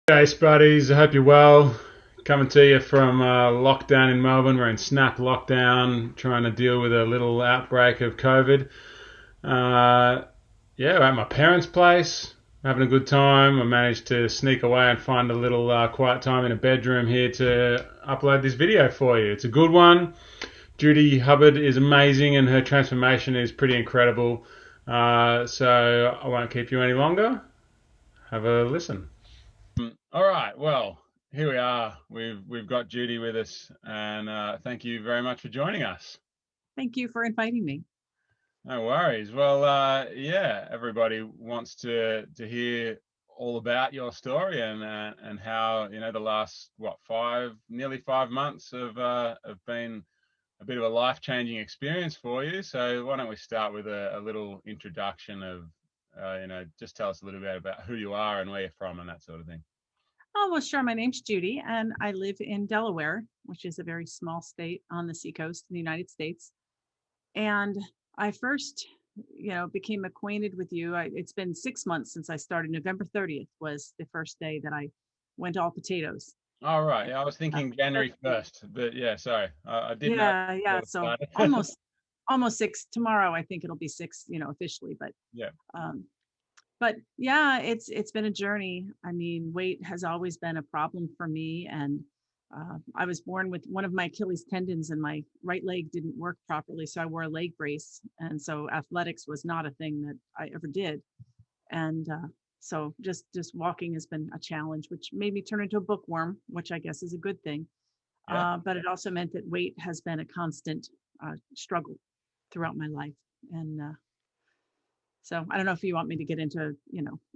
Hey, Spuddies. I hope you're well. Coming to you from lockdown in Melbourne. We're in snap lockdown, trying to deal with a little outbreak of COVID. Uh, yeah, we're at my parents' place, having a good time. I managed to sneak away and find a little quiet time in a bedroom here to upload this video for you. It's a good one. Judy Hubbard is amazing, and her transformation is pretty incredible. So I won't keep you any longer. Have a listen. All right. Well, here we are. We've got Judy with us, and thank you very much for joining us. Thank you for inviting me. No worries. Well, yeah, everybody wants to hear all about your story and how the last nearly 5 months have been a bit of a life-changing experience for you. So why don't we start with a little introduction of just tell us a little bit about who you are and where you're from and that sort of thing. Oh, well, sure. My name's Judy, and I live in Delaware, which is a very small state on the seacoast in the United States. And I first, became acquainted with you. It's been 6 months since I started. November 30th was the first day that I went all potatoes. All right. And, Yeah, I was uh, thinking so, January 1st, but yeah, sorry. I did know yeah. before it So started. almost six tomorrow. I think it'll be six, officially. Yeah. Um, but yeah, it's been a journey. I mean, weight has always been a problem for me, and I was born with one of my Achilles tendons, and my right leg didn't work properly, so I wore a leg brace, and so athletics was not a thing that I ever did, and so just walking has been a challenge, which made me turn into a bookworm, which I guess is a good thing. Yeah. But it also meant that weight has been a constant struggle throughout my life, and so I don't know if you want me to get into,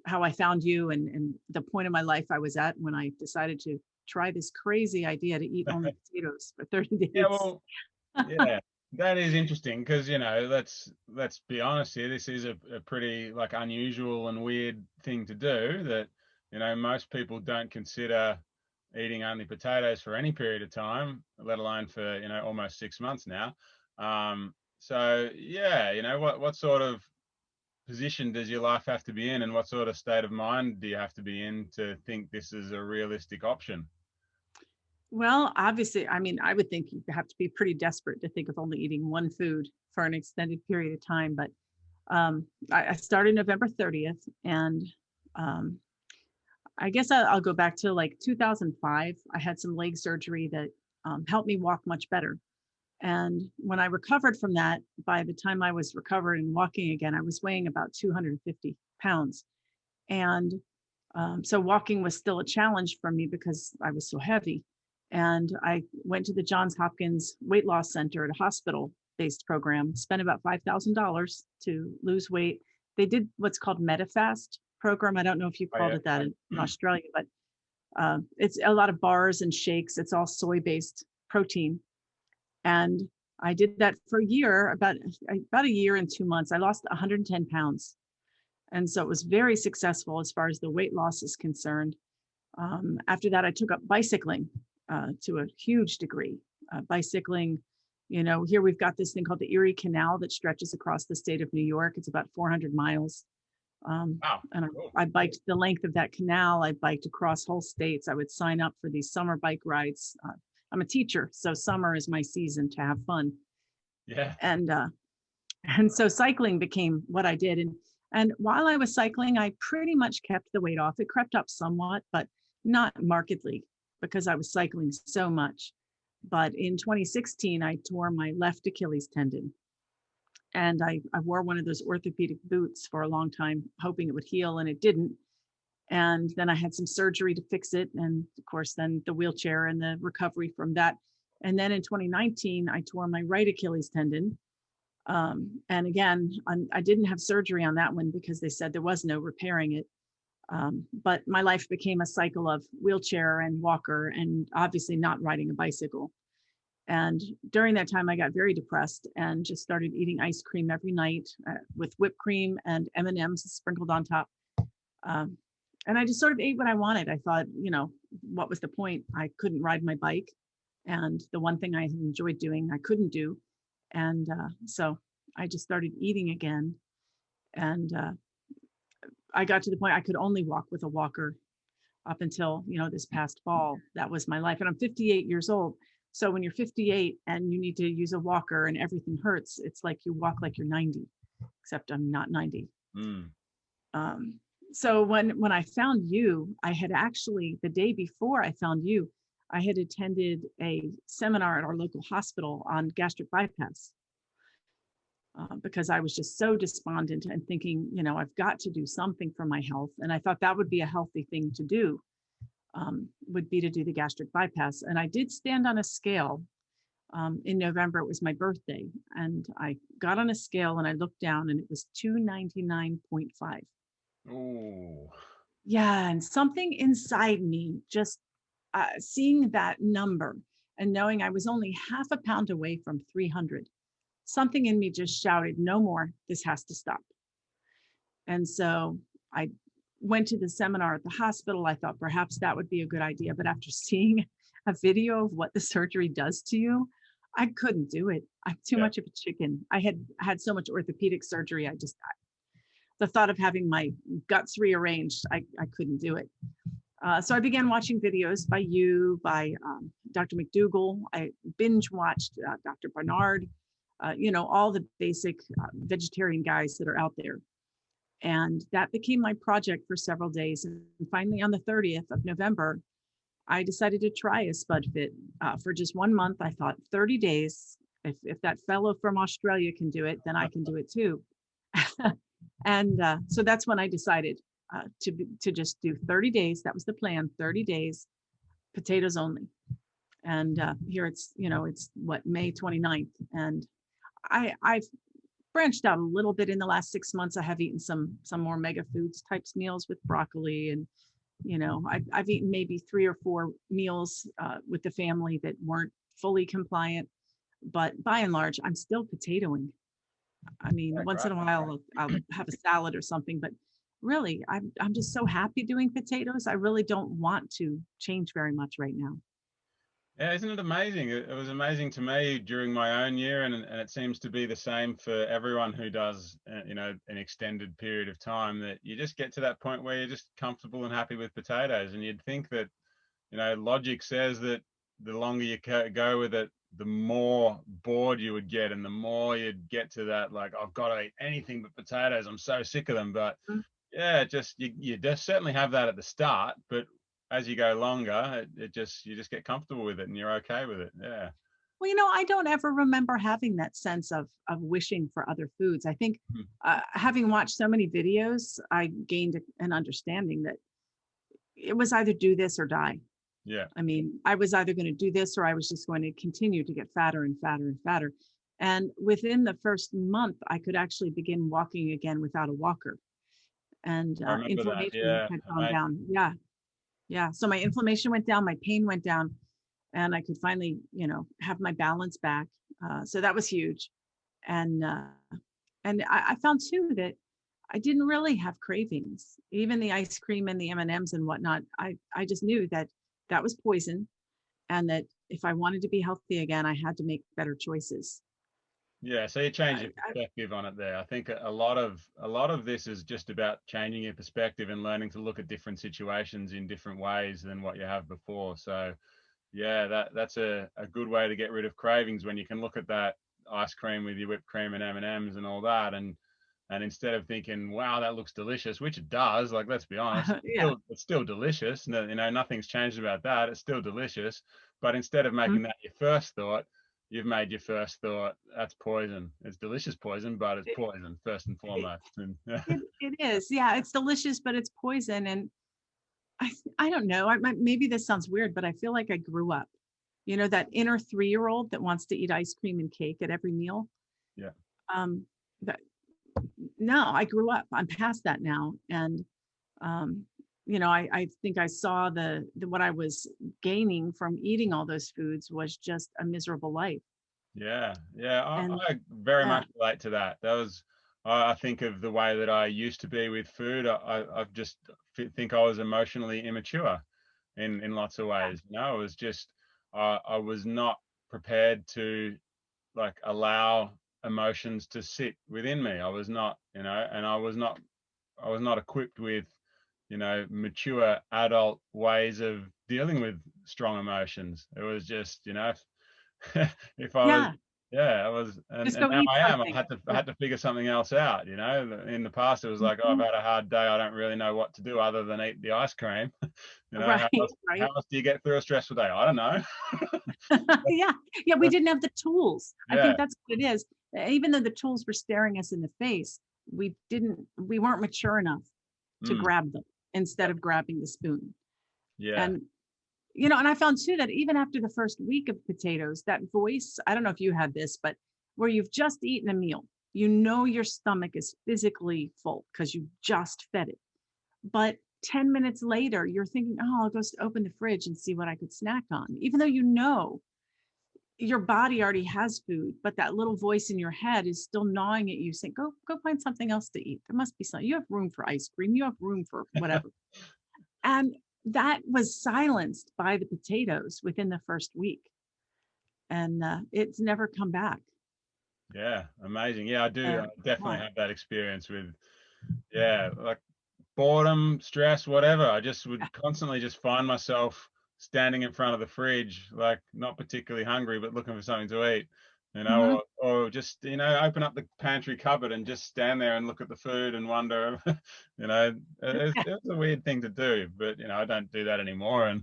how I found you and the point of my life I was at when I decided to try this crazy idea to eat only potatoes for 30 Yeah, days. well, yeah. That is interesting because, let's be honest here. This is a pretty like unusual and weird thing to do that, most people don't consider eating only potatoes for any period of time, let alone for, almost 6 months now. So yeah, what sort of position does your life have to be in, and what sort of state of mind do you have to be in to think this is a realistic option? Well, obviously, I mean, I would think you have to be pretty desperate to think of only eating one food for an extended period of time. But I started November 30th, and um, I guess I'll go back to like 2005. I had some leg surgery that helped me walk much better. And when I recovered from that, by the time I was recovered and walking again, I was weighing about 250 pounds. And so walking was still a challenge for me because I was so heavy. And I went to the Johns Hopkins Weight Loss Center at a hospital based program, spent about $5,000 to lose weight. They did what's called MetaFast program. I don't know if you Oh called yeah. it that in Australia, but it's a lot of bars and shakes. It's all soy based protein. And I did that for a year, about a year and 2 months. I lost 110 pounds. And so it was very successful as far as the weight loss is concerned. After that, I took up bicycling to a huge degree. Bicycling, here we've got this thing called the Erie Canal that stretches across the state of New York. It's about 400 miles. Wow. And Cool. I biked the length of that canal. I biked across whole states. I would sign up for these summer bike rides. I'm a teacher, so summer is my season to have fun. Yeah. And and so cycling became what I did. And while I was cycling, I pretty much kept the weight off. It crept up somewhat, but not markedly because I was cycling so much. But in 2016, I tore my left Achilles tendon. And I wore one of those orthopedic boots for a long time, hoping it would heal, and it didn't. And then I had some surgery to fix it. And of course, then the wheelchair and the recovery from that. And then in 2019, I tore my right Achilles tendon. And again, I didn't have surgery on that one because they said there was no repairing it. But my life became a cycle of wheelchair and walker and obviously not riding a bicycle. And during that time, I got very depressed and just started eating ice cream every night with whipped cream and M&Ms sprinkled on top. Um, and I just sort of ate what I wanted. I thought, what was the point? I couldn't ride my bike. And the one thing I enjoyed doing, I couldn't do. And so I just started eating again. And I got to the point I could only walk with a walker. up until, this past fall. That was my life. And I'm 58 years old. So when you're 58 and you need to use a walker and everything hurts, it's like you walk like you're 90, except I'm not 90. Mm. Um, so when I found you, I had actually, the day before I found you, I had attended a seminar at our local hospital on gastric bypass, because I was just so despondent and thinking, I've got to do something for my health. And I thought that would be a healthy thing to do, would be to do the gastric bypass. And I did stand on a scale in November. It was my birthday. And I got on a scale and I looked down and it was 299.5. Oh. Yeah. And something inside me just seeing that number and knowing I was only half a pound away from 300, something in me just shouted, no more, this has to stop. And so I went to the seminar at the hospital. I thought perhaps that would be a good idea. But after seeing a video of what the surgery does to you, I couldn't do it. I'm too much of a chicken. I had so much orthopedic surgery. The thought of having my guts rearranged, I couldn't do it. So I began watching videos by you, by Dr. McDougall. I binge watched Dr. Barnard, all the basic vegetarian guys that are out there. And that became my project for several days. And finally, on the 30th of November, I decided to try a Spud Fit for just 1 month. I thought 30 days, if that fellow from Australia can do it, then I can do it too. And so that's when I decided to just do 30 days. That was the plan, 30 days, potatoes only. And here it's what, May 29th. And I've branched out a little bit in the last 6 months. I have eaten some more mega foods types meals with broccoli. And, I've eaten maybe 3 or 4 meals with the family that weren't fully compliant. But by and large, I'm still potatoing. I mean, once in a while I'll have a salad or something, but really I'm just so happy doing potatoes. I really don't want to change very much right now. Yeah, isn't it amazing? It was amazing to me during my own year, and it seems to be the same for everyone who does, an extended period of time, that you just get to that point where you're just comfortable and happy with potatoes. And you'd think that, logic says that the longer you go with it, the more bored you would get, and the more you'd get to that, like, I've got to eat anything but potatoes. I'm so sick of them. But yeah, just you just certainly have that at the start, but as you go longer, you just get comfortable with it and you're okay with it. Yeah. Well, I don't ever remember having that sense of wishing for other foods. I think having watched so many videos, I gained an understanding that it was either do this or die. Yeah. I mean, I was either going to do this or I was just going to continue to get fatter and fatter and fatter. And within the first month, I could actually begin walking again without a walker. And I remember inflammation that. had gone down. Yeah. Yeah. So my inflammation went down, my pain went down, and I could finally, have my balance back. So that was huge. And I found too that I didn't really have cravings. Even the ice cream and the M&Ms and whatnot, I just knew that was poison, and that if I wanted to be healthy again, I had to make better choices. Yeah, so you change your perspective on it there. I think a lot of this is just about changing your perspective and learning to look at different situations in different ways than what you have before. So yeah, that's a good way to get rid of cravings, when you can look at that ice cream with your whipped cream and M&Ms and all that, and instead of thinking, wow, that looks delicious, which it does, like, let's be honest, it's still delicious. No, nothing's changed about that. It's still delicious. But instead of making that your first thought, you've made your first thought, that's poison. It's delicious poison, but it's poison first and foremost. And it is. Yeah, it's delicious, but it's poison. And I don't know. Maybe this sounds weird, but I feel like I grew up. That inner 3-year-old that wants to eat ice cream and cake at every meal. Yeah. No, I grew up. I'm past that now. And, I think I saw the what I was gaining from eating all those foods was just a miserable life. Yeah. Yeah. And I very much relate to that. That was, I think of the way that I used to be with food. I just think I was emotionally immature in lots of ways. It was just, I was not prepared to, like, allow emotions to sit within me. I was not, and I was not equipped with mature adult ways of dealing with strong emotions. It was just, if I was, Yeah, yeah, I was, just and go now eat I am. something. I had to figure something else out. In the past, it was like, oh, I've Mhm. had a hard day. I don't really know what to do other than eat the ice cream. Right, How right. else do you get through a stressful day? I don't know. Yeah, yeah, we didn't have the tools. I Yeah. think that's what it is. Even though the tools were staring us in the face, we weren't mature enough to Mm, grab them instead of grabbing the spoon. yeah. And and I found too that even after the first week of potatoes, that voice, I don't know if you had this, but where you've just eaten a meal, your stomach is physically full because you just fed it. But 10 minutes later, you're thinking, oh, I'll go open the fridge and see what I could snack on, even though your body already has food, but that little voice in your head is still gnawing at you, saying, go find something else to eat. There must be something. You have room for ice cream. You have room for whatever. And that was silenced by the potatoes within the first week. And it's never come back. Yeah. Amazing. Yeah, I do. Uh, I definitely yeah. have that experience with, yeah, like boredom, stress, whatever. I just Yeah. would constantly just find myself standing in front of the fridge, like not particularly hungry, but looking for something to eat, Mhm. or just, open up the pantry cupboard and just stand there and look at the food and wonder, it's a weird thing to do, but, I don't do that anymore.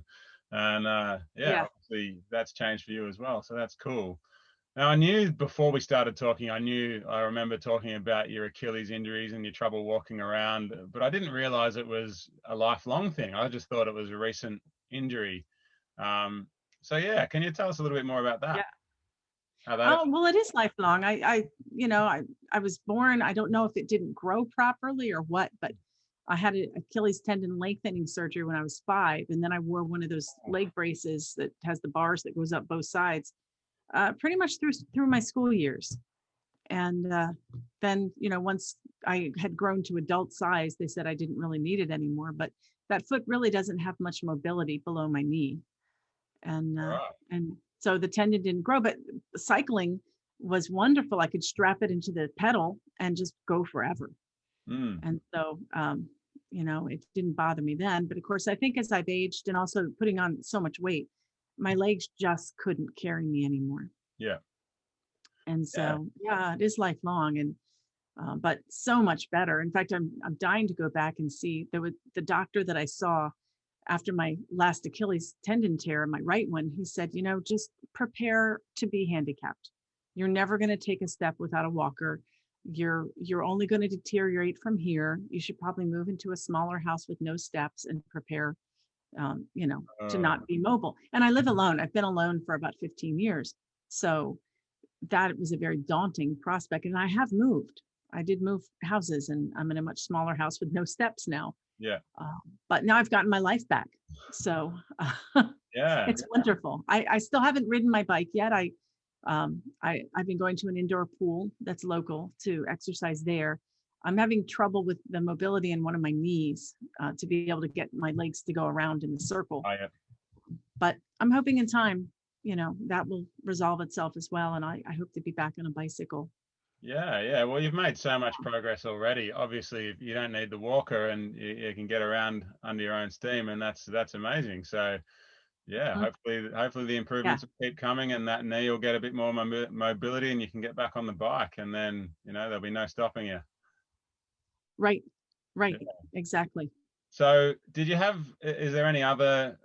Yeah, Yeah. obviously that's changed for you as well. So that's cool. Now, I knew before we started talking, I remember talking about your Achilles injuries and your trouble walking around, but I didn't realize it was a lifelong thing. I just thought it was a recent injury. Um, so, yeah, can you tell us a little bit more about that? Yeah. How that? Oh, well, it is lifelong. I was born, I don't know if it didn't grow properly or what, but I had an Achilles tendon lengthening surgery when I was 5. And then I wore one of those leg braces that has the bars that goes up both sides, pretty much through my school years. And then, once I had grown to adult size, they said I didn't really need it anymore. But that foot really doesn't have much mobility below my knee. And All right. so the tendon didn't grow, but cycling was wonderful. I could strap it into the pedal and just go forever. Mm, And so, it didn't bother me then. But of course, I think as I've aged and also putting on so much weight, my legs just couldn't carry me anymore. yeah. And Yeah. so, yeah, it is lifelong and but so much better. In fact, I'm dying to go back and see. There was the doctor that I saw after my last Achilles tendon tear, my right one. He said, just prepare to be handicapped. You're never going to take a step without a walker. You're only going to deteriorate from here. You should probably move into a smaller house with no steps and prepare, to Oh, not be mobile. And I live alone. I've been alone for about 15 years. So that was a very daunting prospect. And I have moved. I did move houses and I'm in a much smaller house with no steps now. yeah. But now I've gotten my life back. So Yeah. it's wonderful. I still haven't ridden my bike yet. I've been going to an indoor pool that's local to exercise there. I'm having trouble with the mobility in one of my knees to be able to get my legs to go around in the circle. I, But I'm hoping in time, that will resolve itself as well. And I hope to be back on a bicycle. yeah. Yeah. Well, you've made so much progress already. Obviously, you don't need the walker and you can get around under your own steam, and that's amazing. So, yeah, Mhm. hopefully the Yeah, improvements will keep coming, and that knee will get a bit more mobility, and you can get back on the bike, and then there'll be no stopping you. right, Yeah. right, exactly. So, is there any other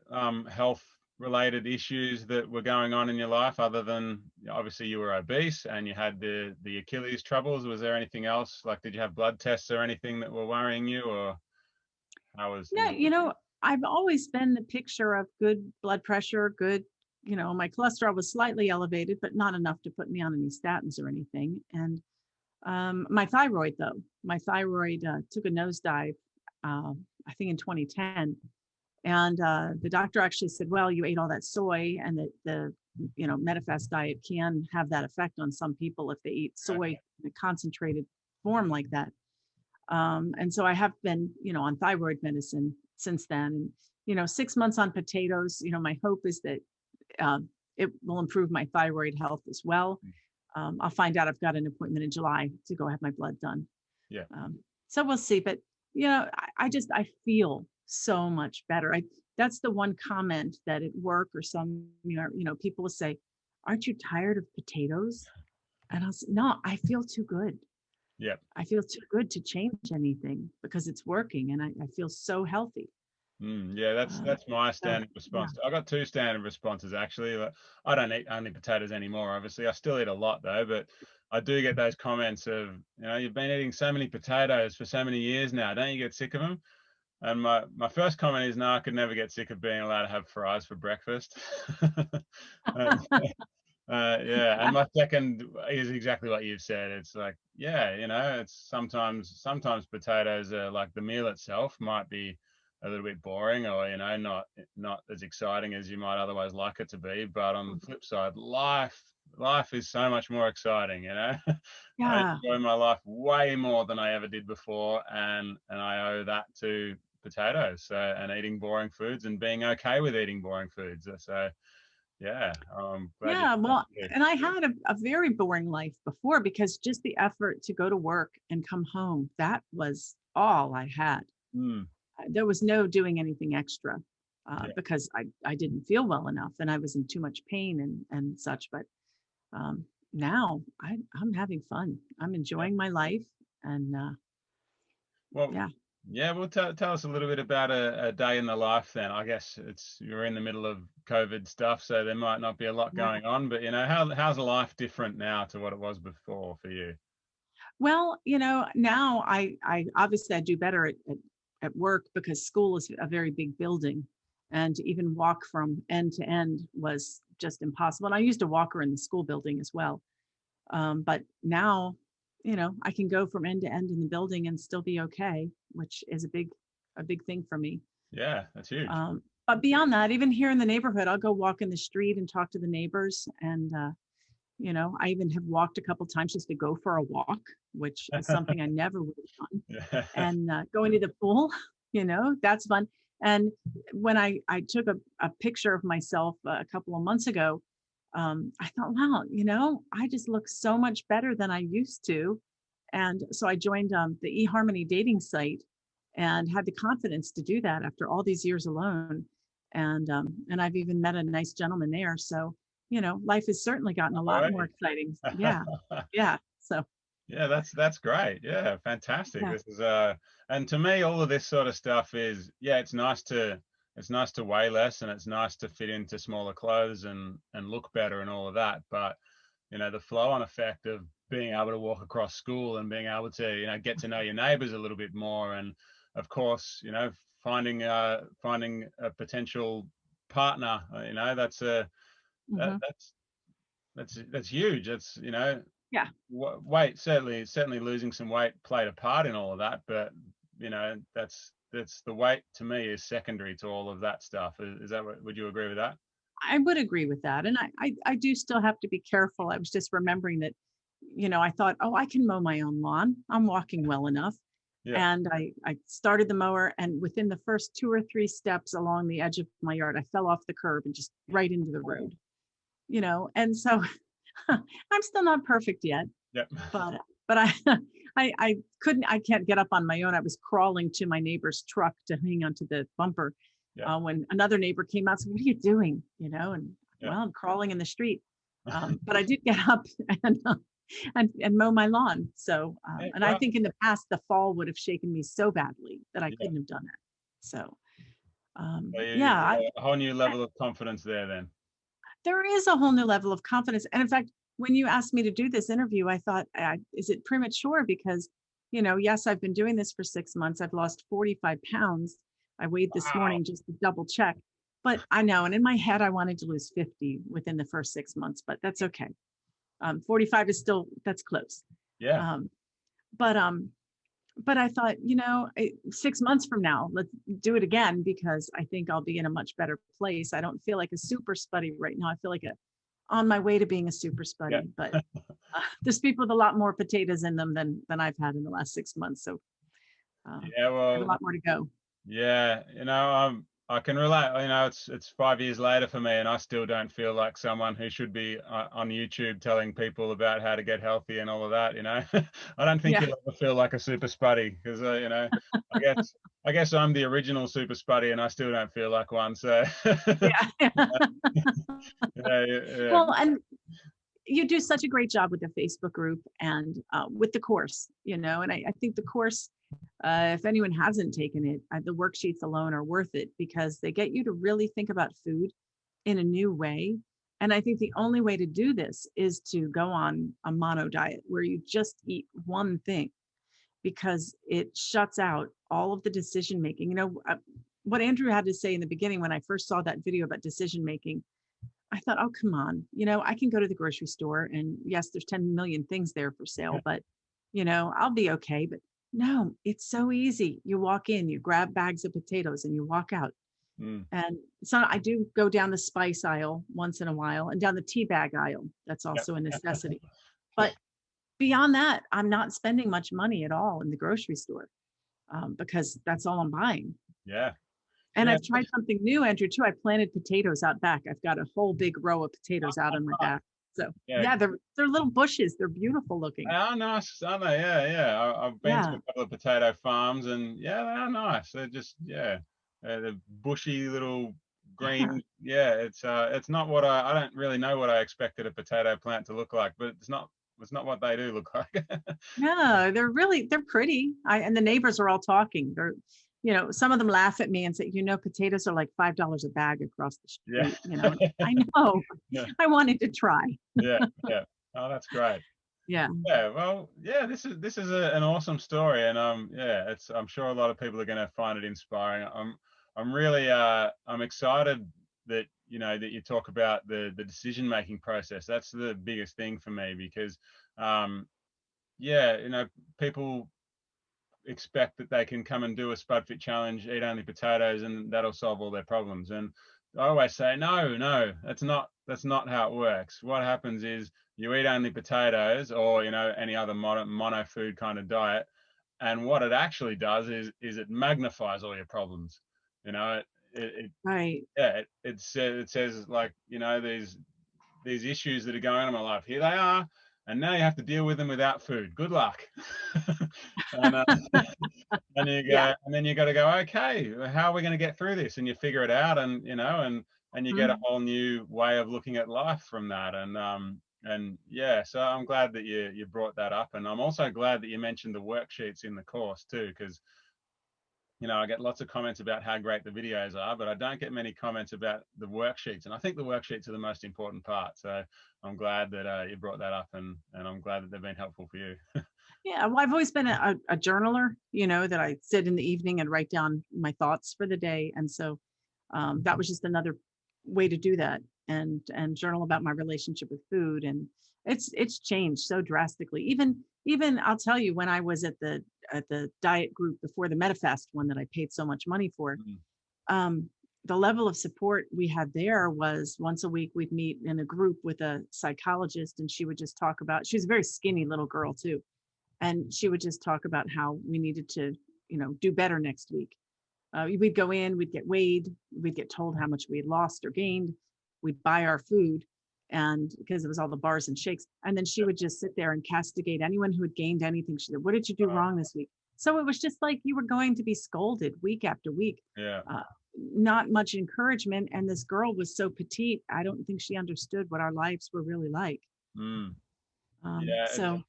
health related issues that were going on in your life other than obviously you were obese and you had the Achilles troubles? Was there anything else? Like, did you have blood tests or anything that were worrying you, or how was No, things? I've always been the picture of good blood pressure, good, my cholesterol was slightly elevated, but not enough to put me on any statins or anything. And my thyroid, though, took a nosedive, I think in 2010. And the doctor actually said, well, you ate all that soy and that the, Medifast diet can have that effect on some people if they eat soy Okay. in a concentrated form like that. And so I have been, on thyroid medicine since then. And, 6 months on potatoes, my hope is that it will improve my thyroid health as well. I'll find out. I've got an appointment in July to go have my blood done. Yeah. So we'll see. But, I feel so much better. That's the one comment that at work or some, people will say, "Aren't you tired of potatoes?" And I'll say, "No, I feel too good. Yeah. I feel too good to change anything because it's working and I feel so healthy." Yeah, Um, that's my so standard yeah. response. I got two standard responses actually. Like, I don't eat only potatoes anymore. Obviously, I still eat a lot though, but I do get those comments of, you've been eating so many potatoes for so many years now. Don't you get sick of them? And my first comment is, no, I could never get sick of being allowed to have fries for breakfast. And, yeah, and my second is exactly what you've said. It's like, yeah, it's sometimes potatoes are like the meal itself might be a little bit boring, or not as exciting as you might otherwise like it to be. But on the flip side, life is so much more exciting. I Yeah. enjoy my life way more than I ever did before, and I owe that to potatoes. So, and eating boring foods and being okay with eating boring foods. So yeah, I'm glad you Yeah. Well, did. and I had a very boring life before because just the effort to go to work and come home, that was all I had. Mm, There was no doing anything extra yeah. because I didn't feel well enough and I was in too much pain and such. But now I'm having fun. I'm Yeah. enjoying my life. And Well, yeah. yeah. Well, tell us a little bit about a day in the life then. I guess you're in the middle of COVID stuff, so there might not be a lot Yeah. going on. But how's life different now to what it was before for you? Well, now I obviously I do better at work because school is a very big building and to even walk from end to end was just impossible. And I used a walker in the school building as well. But now, I can go from end to end in the building and still be okay, which is a big thing for me. Yeah, that's huge. But beyond that, even here in the neighborhood, I'll go walk in the street and talk to the neighbors. And, I even have walked a couple times just to go for a walk, which is something I never would have done. Yeah. And going to the pool, that's fun. And when I took a picture of myself a couple of months ago, I thought, wow, I just look so much better than I used to. And so I joined the eHarmony dating site and had the confidence to do that after all these years alone. And I've even met a nice gentleman there. So, life has certainly gotten a lot more Right. exciting. Yeah. Yeah. So, Yeah, that's great. Yeah, fantastic. yeah. This is and to me all of this sort of stuff is, yeah, it's nice to weigh less and it's nice to fit into smaller clothes and look better and all of that. But, the flow on effect of being able to walk across school and being able to, get to know your neighbors a little bit more, and of course, finding a potential partner, that's a that, Hmm. that's huge. That's, Yeah. weight, certainly losing some weight played a part in all of that, but that's the weight to me is secondary to all of that stuff. Is that what, would you agree with that? I would agree with that. And I do still have to be careful. I was just remembering that, I thought, oh, I can mow my own lawn. I'm walking well enough. Yeah. And I started the mower, and within the first 2 or 3 steps along the edge of my yard, I fell off the curb and just right into the road, And so I'm still not perfect yet, Yep. but I can't get up on my own. I was crawling to my neighbor's truck to hang onto the bumper Yeah. when another neighbor came out and said, "What are you doing?" And Yeah. well, I'm crawling in the street. But I did get up and and mow my lawn. So, Yeah, and I well, think in the past the fall would have shaken me so badly that I yeah. couldn't have done it. So, So you've yeah, got a whole new level of confidence there then. there is a whole new level of confidence. And in fact, when you asked me to do this interview, I thought, is it premature? Because, yes, I've been doing this for 6 months. I've lost 45 pounds. I weighed this Wow. morning just to double check. But I know, and in my head, I wanted to lose 50 within the first 6 months, but that's okay. 45 is still, that's close. Yeah. Um, but but I thought, 6 months from now, let's do it again because I think I'll be in a much better place. I don't feel like a super spuddy right now. I feel like on my way to being a super Yeah. spuddy, but there's people with a lot more potatoes in them than I've had in the last 6 months. So Yeah. I have a Well, lot more to go. yeah. I can relate. It's 5 years later for me, and I still don't feel like someone who should be on YouTube telling people about how to get healthy and all of that. I don't think Yeah. you'll ever feel like a super spuddy because I guess I guess I'm the original super spuddy, and I still don't feel like one. So Yeah. yeah, yeah, Well, and you do such a great job with the Facebook group and with the course, and I think the course, if anyone hasn't taken it, the worksheets alone are worth it because they get you to really think about food in a new way. And I think the only way to do this is to go on a mono diet where you just eat one thing because it shuts out all of the decision making. What Andrew had to say in the beginning when I first saw that video about decision making, I thought, oh, come on, I can go to the grocery store and yes, there's 10 million things there for sale, but, I'll be okay. But no, it's so easy. You walk in, you grab bags of potatoes and you walk out. mm, And so I do go down the spice aisle once in a while and down the tea bag aisle. That's yeah, also a necessity. yeah, But beyond that, I'm not spending much money at all in the grocery store because that's all I'm buying. yeah, And yeah. I've tried something new, Andrew, too. I planted potatoes out back. I've got a whole big row of potatoes out on my back. So Yeah. yeah, they're little bushes. They're beautiful looking. They are nice, aren't they? Yeah, yeah. I've been to Yeah. a couple of potato farms, and yeah, they are nice. They're just the bushy little Yeah. green. Yeah, it's not what I don't really know what I expected a potato plant to look like, but it's not what they do look like. No, they're pretty. And the neighbors are all talking. Some of them laugh at me and say, potatoes are like $5 a bag across the Yeah, street. I know. yeah, I wanted to try. yeah, yeah. Oh, that's great. Yeah. Yeah, well, yeah, this is an awesome story, and yeah, I'm sure a lot of people are going to find it inspiring. I'm really I'm excited that that you talk about the decision making process. That's the biggest thing for me because yeah, people expect that they can come and do a Spud Fit challenge, eat only potatoes, and that'll solve all their problems. And I always say, no, no, that's not how it works. What happens is you eat only potatoes, or any other mono food kind of diet, and what it actually does is it magnifies all your problems. It Right. yeah, it says like these issues that are going on in my life. Here they are, and now you have to deal with them without food. Good luck. and and you Yeah. go, and then you got to go. Okay, how are we going to get through this? And you figure it out, and and you get a Mhm. whole new way of looking at life from that. And yeah, so I'm glad that you brought that up, and I'm also glad that you mentioned the worksheets in the course too, because I get lots of comments about how great the videos are, but I don't get many comments about the worksheets. And I think the worksheets are the most important part. So I'm glad that you brought that up, and I'm glad that they've been helpful for you. Yeah, well, I've always been a journaler, that I sit in the evening and write down my thoughts for the day. And so that was just another way to do that and journal about my relationship with food. And it's changed so drastically. Even I'll tell you, when I was at the diet group before the MetaFast one that I paid so much money for, Mm, um, the level of support we had there was once a week we'd meet in a group with a psychologist, and she would just talk about, she was a very skinny little girl too, and she would just talk about how we needed to do better next week. We'd go in, we'd get weighed, we'd get told how much we had lost or gained, we'd buy our food, and because it was all the bars and shakes, and then she would just sit there and castigate anyone who had gained anything. She said, what did you do wrong this week? So it was just like you were going to be scolded week after week. yeah. uh, Not much encouragement, and this girl was so petite, I don't think she understood what our lives were really like. Mm, yeah. So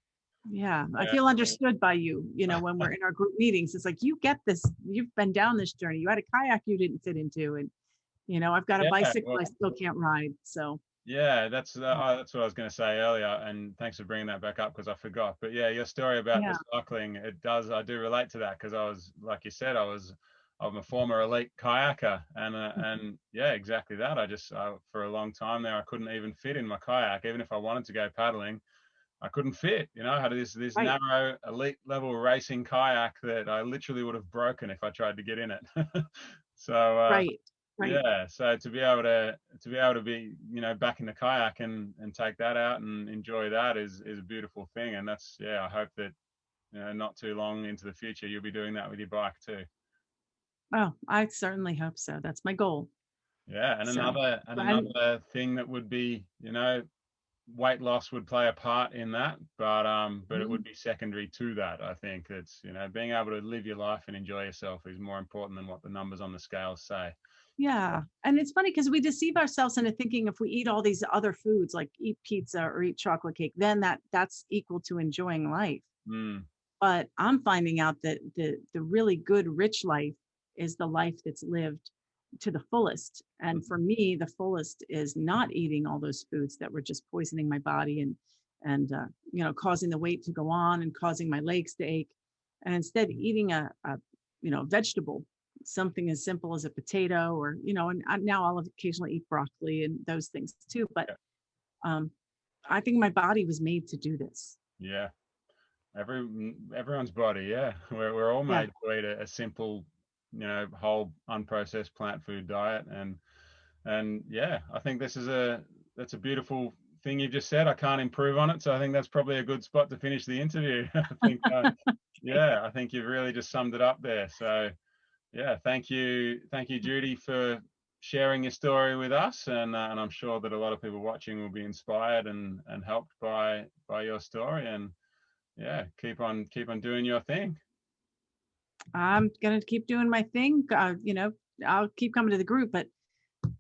yeah, I Yeah. feel understood by you, when we're in our group meetings. It's like, you get this, you've been down this journey. You had a kayak you didn't fit into. And, I've got a Yeah. bicycle Well, I still can't ride. So, yeah, that's what I was going to say earlier, and thanks for bringing that back up because I forgot. But yeah, your story about the yeah. cycling, I do relate to that because I was, like you said, I'm a former elite kayaker, and yeah, exactly that. For a long time there, I couldn't even fit in my kayak, even if I wanted to go paddling. I couldn't fit. I had this Right. narrow elite level racing kayak that I literally would have broken if I tried to get in it. So Right. Right. yeah, so to be able to be back in the kayak and take that out and enjoy that is a beautiful thing. And that's, yeah, I hope that not too long into the future you'll be doing that with your bike too. Oh, I certainly hope so. That's my goal. Yeah, and So, another and thing that would be weight loss would play a part in that, but it would Mhm. be secondary to that. I think it's, being able to live your life and enjoy yourself is more important than what the numbers on the scales say. Yeah. And it's funny because we deceive ourselves into thinking if we eat all these other foods, like eat pizza or eat chocolate cake, then that's equal to enjoying life. Mm, But I'm finding out that the really good, rich life is the life that's lived to the fullest. And for me, the fullest is not eating all those foods that were just poisoning my body and causing the weight to go on and causing my legs to ache. And instead eating a vegetable, something as simple as a potato or, now I'll occasionally eat broccoli and those things too. But yeah, um, I think my body was made to do this. yeah. Everyone's body, yeah. We're all Yeah. made to eat a simple, whole unprocessed plant food diet, and yeah, I think that's a beautiful thing you've just said. I can't improve on it, so I think that's probably a good spot to finish the interview. I think, yeah, I think you've really just summed it up there. So yeah, thank you, Judy, for sharing your story with us, and I'm sure that a lot of people watching will be inspired and helped by your story, and yeah, keep on doing your thing. I'm gonna keep doing my thing. I'll keep coming to the group, but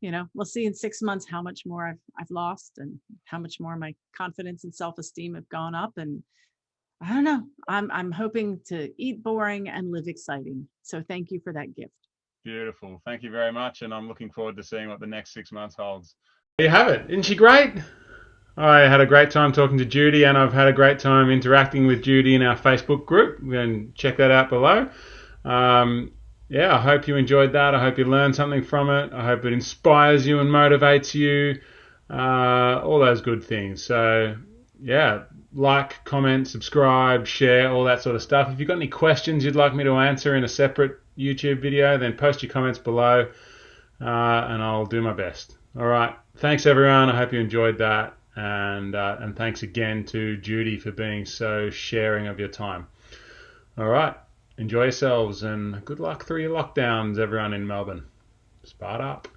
we'll see in 6 months how much more I've lost and how much more my confidence and self-esteem have gone up. And I don't know. I'm hoping to eat boring and live exciting. So thank you for that gift. Beautiful. Thank you very much, and I'm looking forward to seeing what the next 6 months holds. There you have it. Isn't she great? I had a great time talking to Judy, and I've had a great time interacting with Judy in our Facebook group. You can check that out below. Um, yeah, I hope you enjoyed that. I hope you learned something from it. I hope it inspires you and motivates you. All those good things. So, yeah, like, comment, subscribe, share, all that sort of stuff. If you've got any questions you'd like me to answer in a separate YouTube video, then post your comments below, and I'll do my best. All right. Thanks, everyone. I hope you enjoyed that. And thanks again to Judy for being so sharing of your time. All right. Enjoy yourselves and good luck through your lockdowns, everyone in Melbourne. Spud up.